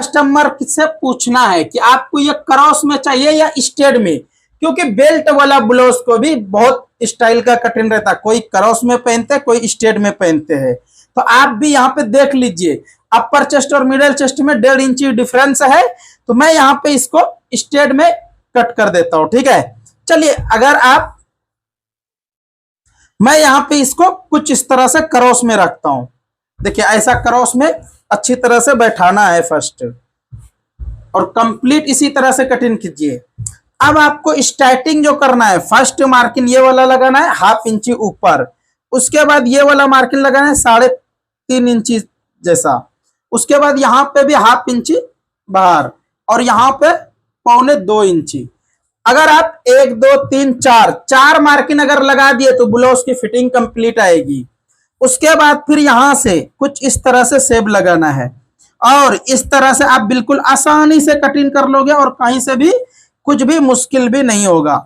Customer से पूछना है कि आपको ये क्रॉस में चाहिए या स्ट्रेट में, क्योंकि बेल्ट वाला ब्लाउज को भी बहुत स्टाइल का कटिंग रहता है, कोई क्रॉस में पहनते हैं, कोई स्ट्रेट में पहनते हैं। तो आप भी यहाँ पे देख लीजिए, अपर चेस्ट और मिडिल चेस्ट में 1.5 इंची डिफरेंस है, तो मैं यहाँ पे इसको स्ट्रेट में कट कर देता हूं। ठीक है, चलिए अगर आप, मैं यहाँ पे इसको कुछ इस तरह से क्रॉस में रखता हूं। देखिए ऐसा क्रॉस में अच्छी तरह से बैठाना है फर्स्ट, और कंप्लीट इसी तरह से कटिंग कीजिए। अब आपको स्टार्टिंग जो करना है, फर्स्ट मार्किंग ये वाला लगाना है 1/2 इंची ऊपर, उसके बाद ये वाला मार्किंग लगाना है 3.5 इंची जैसा, उसके बाद यहाँ पे भी 1/2 इंची बाहर, और यहाँ पे 1.25 इंची। अगर आप 1 2 3 4 मार्किंग अगर लगा दिए तो ब्लाउज की फिटिंग कंप्लीट आएगी। उसके बाद फिर यहां से कुछ इस तरह से शेप लगाना है, और इस तरह से आप बिल्कुल आसानी से कटिंग कर लोगे, और कहीं से भी कुछ भी मुश्किल भी नहीं होगा।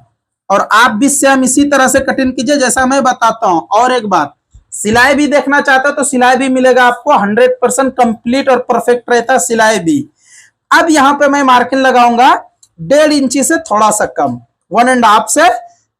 और आप भी सेम इसी तरह से कटिंग कीजिए जैसा मैं बताता हूं। और एक बात, सिलाई भी देखना चाहता तो सिलाई भी मिलेगा आपको, 100% कंप्लीट और परफेक्ट रहता है सिलाई भी। अब यहाँ पे मैं मार्किंग लगाऊंगा 1.5 इंची से थोड़ा सा कम, 1.5 से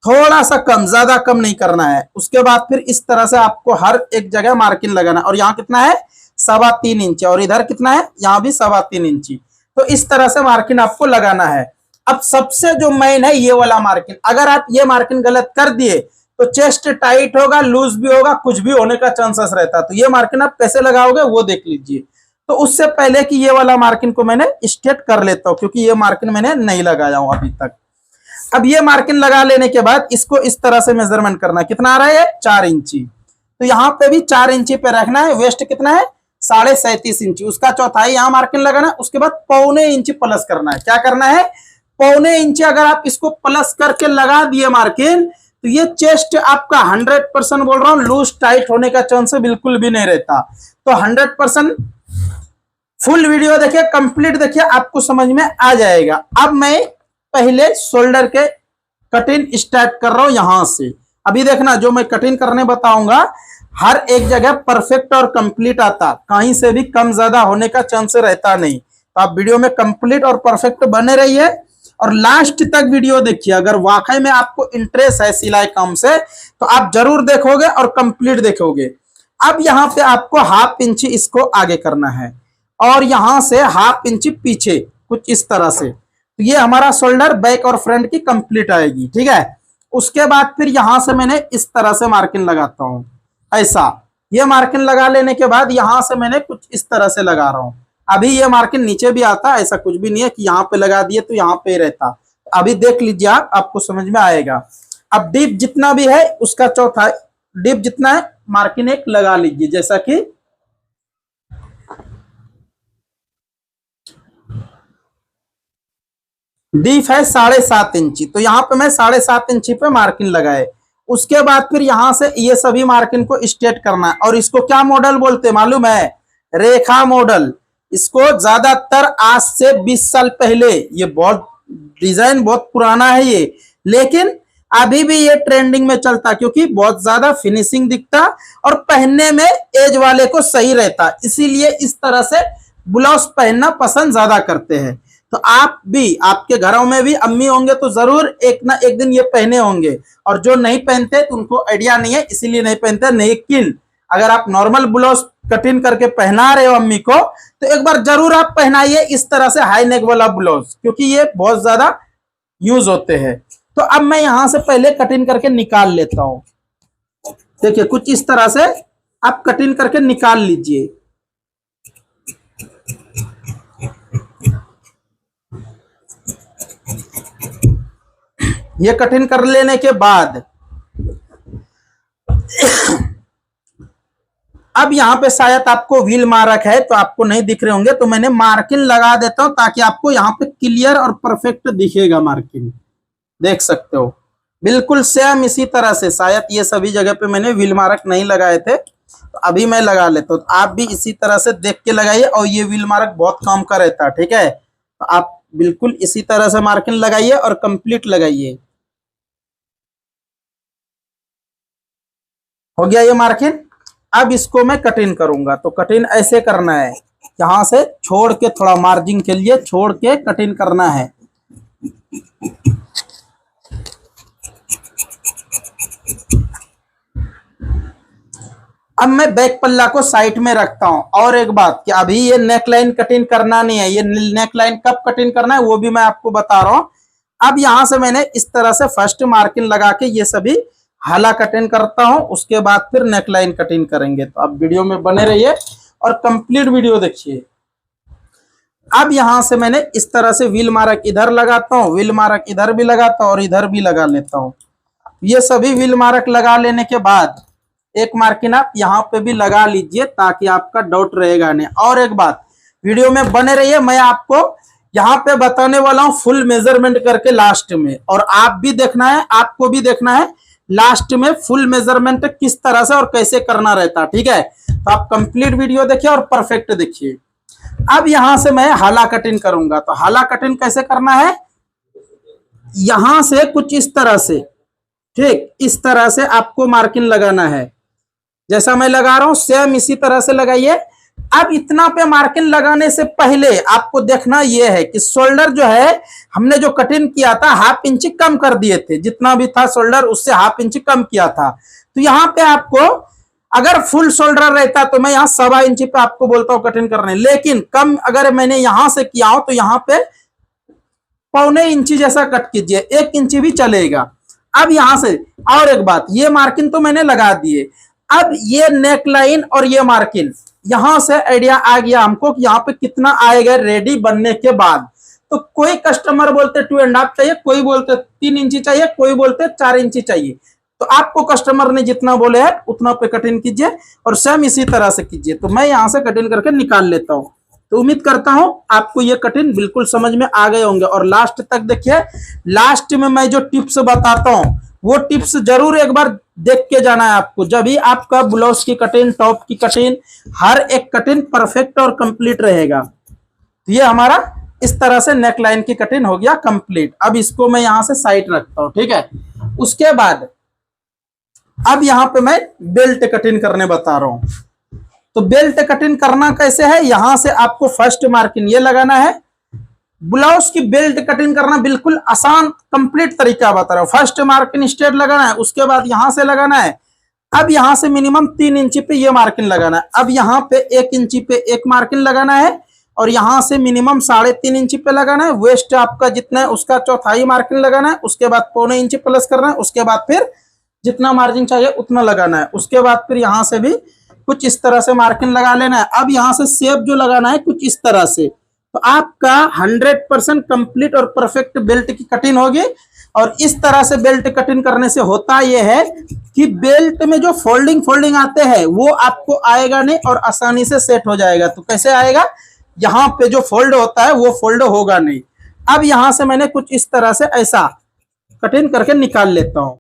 थोड़ा सा कम, ज्यादा कम नहीं करना है। उसके बाद फिर इस तरह से आपको हर एक जगह मार्किंग लगाना, और यहाँ कितना है 3.25 इंची, और इधर कितना है, यहाँ भी 3.25 इंची। तो इस तरह से मार्किंग आपको लगाना है। अब सबसे जो मेन है ये वाला मार्किंग, अगर आप ये मार्किंग गलत कर दिए तो चेस्ट टाइट होगा, लूज भी होगा, कुछ भी होने का चांसेस रहता है। तो ये मार्किंग आप कैसे लगाओगे वो देख लीजिए। तो उससे पहले कि ये वाला मार्किंग को मैंने स्ट्रेट कर लेता हूं, क्योंकि ये मार्किंग मैंने नहीं लगाया हूं अभी तक। अब ये मार्किंग लगा लेने के बाद इसको इस तरह से मेजरमेंट करना है, कितना आ रहा है 4 इंची, तो यहाँ पे भी 4 इंची पे रखना है। वेस्ट कितना है 37.5 इंची, उसका चौथाई यहाँ मार्किंग लगाना। उसके बाद 1.25 इंची प्लस करना है। क्या करना है 1.25 इंची, अगर आप इसको प्लस करके लगा दिए मार्किंग, तो ये चेस्ट आपका 100% बोल रहा हूं, लूज टाइट होने का चांस बिल्कुल भी नहीं रहता। तो 100% फुल वीडियो देखिए, कंप्लीट देखिए, आपको समझ में आ जाएगा। अब मैं पहले शोल्डर के कटिंग स्टार्ट कर रहा हूं यहां से। अभी देखना, जो मैं कटिंग करने बताऊंगा हर एक जगह परफेक्ट और कंप्लीट आता, कहीं से भी कम ज्यादा होने का चांस रहता नहीं। तो आप वीडियो में कंप्लीट और परफेक्ट बने रहिए, और लास्ट तक वीडियो देखिए। अगर वाकई में आपको इंटरेस्ट है सिलाई काम से तो आप जरूर देखोगे और कंप्लीट देखोगे। अब यहाँ पे आपको 1/2 इंची इसको आगे करना है, और यहां से 1/2 इंची पीछे, कुछ इस तरह से। तो ये हमारा शोल्डर बैक और फ्रंट की कंप्लीट आएगी। ठीक है, उसके बाद फिर यहां से मैंने इस तरह से मार्किंग लगाता हूं, ऐसा। ये मार्किंग लगा लेने के बाद यहां से मैंने कुछ इस तरह से लगा रहा हूं। अभी ये मार्किंग नीचे भी आता है, ऐसा कुछ भी नहीं है कि यहाँ पे लगा दिए तो यहाँ पे रहता। अभी देख लीजिए आप, आपको समझ में आएगा। अब डीप जितना भी है उसका चौथा, डीप जितना है मार्किंग एक लगा लीजिए, जैसा कि डीप है 7.5 इंची, तो यहाँ पे मैं 7.5 इंची पे मार्किंग लगाए। उसके बाद फिर यहां से ये सभी मार्किंग को स्ट्रेट करना है, और इसको क्या मॉडल बोलते हैं मालूम है, रेखा मॉडल। इसको ज्यादातर आज से 20 साल पहले, ये बहुत डिजाइन बहुत पुराना है ये, लेकिन अभी भी ये ट्रेंडिंग में चलता, क्योंकि बहुत ज्यादा फिनिशिंग दिखता और पहनने में एज वाले को सही रहता, इसीलिए इस तरह से ब्लाउज पहनना पसंद ज्यादा करते हैं। तो आप भी, आपके घरों में भी अम्मी होंगे तो जरूर एक ना एक दिन ये पहने होंगे, और जो नहीं पहनते तो उनको आइडिया नहीं है, इसीलिए नहीं पहनते। लेकिन अगर आप नॉर्मल ब्लाउज कटिंग करके पहना रहे हो अम्मी को, तो एक बार जरूर आप पहनाइए इस तरह से हाई नेक वाला ब्लाउज, क्योंकि ये बहुत ज्यादा यूज होते हैं। तो अब मैं यहां से पहले कटिंग करके निकाल लेता हूं। देखिए कुछ इस तरह से आप कटिंग करके निकाल लीजिए। ये कटिंग कर लेने के बाद अब यहाँ पे शायद आपको व्हील मार्क है तो आपको नहीं दिख रहे होंगे, तो मैंने मार्किंग लगा देता हूं ताकि आपको यहाँ पे क्लियर और परफेक्ट दिखेगा मार्किंग। देख सकते हो बिल्कुल सेम इसी तरह से। शायद ये सभी जगह पे मैंने व्हील मार्क नहीं लगाए थे, तो अभी मैं लगा लेता हूँ। तो आप भी इसी तरह से देख के लगाइए, और ये व्हील मार्क बहुत काम का रहता है। ठीक है, तो आप बिल्कुल इसी तरह से मार्किंग लगाइए और कंप्लीट लगाइए। हो गया ये मार्किंग। अब इसको मैं कटिंग करूंगा, तो कटिंग ऐसे करना है। यहाँ से छोड़ के, थोड़ा मार्जिन के लिए छोड़ के कटिंग करना है। अब मैं बैक पल्ला को साइड में रखता हूं। और एक बात कि अभी ये नेक लाइन कटिंग करना नहीं है, ये नेक लाइन कब कटिंग करना है वो भी मैं आपको बता रहा हूं। अब यहां से मैंने इस तरह से फर्स्ट मार्किंग लगा के ये सभी हाला कटिंग करता हूं, उसके बाद फिर नेक लाइन कटिंग करेंगे। तो अब वीडियो में बने रहिए और कंप्लीट वीडियो देखिए। अब यहां से मैंने इस तरह से व्हील मार्क इधर लगाता हूं, व्हील मार्क इधर भी लगाता हूं और इधर भी लगा लेता हूं। ये सभी व्हील मार्क लगा लेने के बाद एक मार्किंग आप यहाँ पे भी लगा लीजिए ताकि आपका डाउट रहेगा नहीं। और एक बात, वीडियो में बने रहिए, मैं आपको यहाँ पे बताने वाला हूँ फुल मेजरमेंट करके लास्ट में, और आप भी देखना है, आपको भी देखना है लास्ट में फुल मेजरमेंट किस तरह से और कैसे करना रहता है, ठीक है। तो आप कंप्लीट वीडियो देखिए और परफेक्ट देखिए। अब यहां से मैं हाला कटिंग करूंगा। तो हाला कटिंग कैसे करना है, यहां से कुछ इस तरह से, ठीक इस तरह से आपको मार्किंग लगाना है। जैसा मैं लगा रहा हूं सेम इसी तरह से लगाइए। अब इतना पे मार्किंग लगाने से पहले आपको देखना यह है कि शोल्डर जो है हमने जो कटिंग किया था हाफ इंच कम कर दिए थे, जितना भी था शोल्डर उससे हाफ इंच कम किया था। तो यहाँ पे आपको अगर फुल शोल्डर रहता तो मैं यहाँ 1.25 इंच पे आपको बोलता हूँ कटिंग करने, लेकिन कम अगर मैंने यहां से किया हो तो यहाँ पे 1.25 इंच जैसा कट कीजिए, 1 इंच भी चलेगा। अब यहां से और एक बात, ये मार्किंग तो मैंने लगा दिए। अब ये नेक लाइन और ये मार्किंग, यहां से आइडिया आ गया हमको कि यहाँ पे कितना आएगा रेडी बनने के बाद। तो कोई कस्टमर बोलते 2.5 चाहिए, कोई बोलते 3 इंच चाहिए, कोई बोलते 4 इंच चाहिए। तो आपको कस्टमर ने जितना बोले है उतना पे कटिंग कीजिए और सेम इसी तरह से कीजिए। तो मैं यहां से कटिंग करके निकाल लेता हूं। तो उम्मीद करता हूं आपको ये कटिंग बिल्कुल समझ में आ गए होंगे। और लास्ट तक देखिए, लास्ट में मैं जो टिप्स बताता हूं वो टिप्स जरूर एक बार देख के जाना है आपको, जब भी आपका ब्लाउज की कटिंग, टॉप की कटिंग, हर एक कटिंग परफेक्ट और कंप्लीट रहेगा। तो ये हमारा इस तरह से नेक लाइन की कटिंग हो गया कंप्लीट। अब इसको मैं यहां से साइड रखता हूं, ठीक है। उसके बाद अब यहां पे मैं बेल्ट कटिंग करने बता रहा हूं। तो बेल्ट कटिंग करना कैसे है, यहां से आपको फर्स्ट मार्किंग ये लगाना है। ब्लाउज की बेल्ट कटिंग करना बिल्कुल आसान कंप्लीट तरीका बता रहा हूं। फर्स्ट मार्किंग स्ट्रेट लगाना है, उसके बाद यहां से लगाना है। अब यहां से मिनिमम 3 इंच पे ये मार्किंग लगाना है। अब यहां पे 1 इंच पे एक मार्किंग लगाना है और यहां से मिनिमम 3.5 इंच पे लगाना है। वेस्ट आपका जितना है उसका चौथाई मार्किंग लगाना है। उसके बाद 1.25 इंच प्लस करना है। उसके बाद फिर जितना मार्जिन चाहिए उतना लगाना है। उसके बाद फिर यहां से भी कुछ इस तरह से मार्किंग लगा लेना है। अब यहां से शेप जो लगाना है कुछ इस तरह से। तो आपका 100% कंप्लीट और परफेक्ट बेल्ट की कटिंग होगी। और इस तरह से बेल्ट कटिंग करने से होता यह है कि बेल्ट में जो फोल्डिंग आते हैं वो आपको आएगा नहीं और आसानी से सेट हो जाएगा। तो कैसे आएगा, यहाँ पे जो फोल्ड होता है वो फोल्ड होगा नहीं। अब यहां से मैंने कुछ इस तरह से ऐसा कटिंग करके निकाल लेता हूं।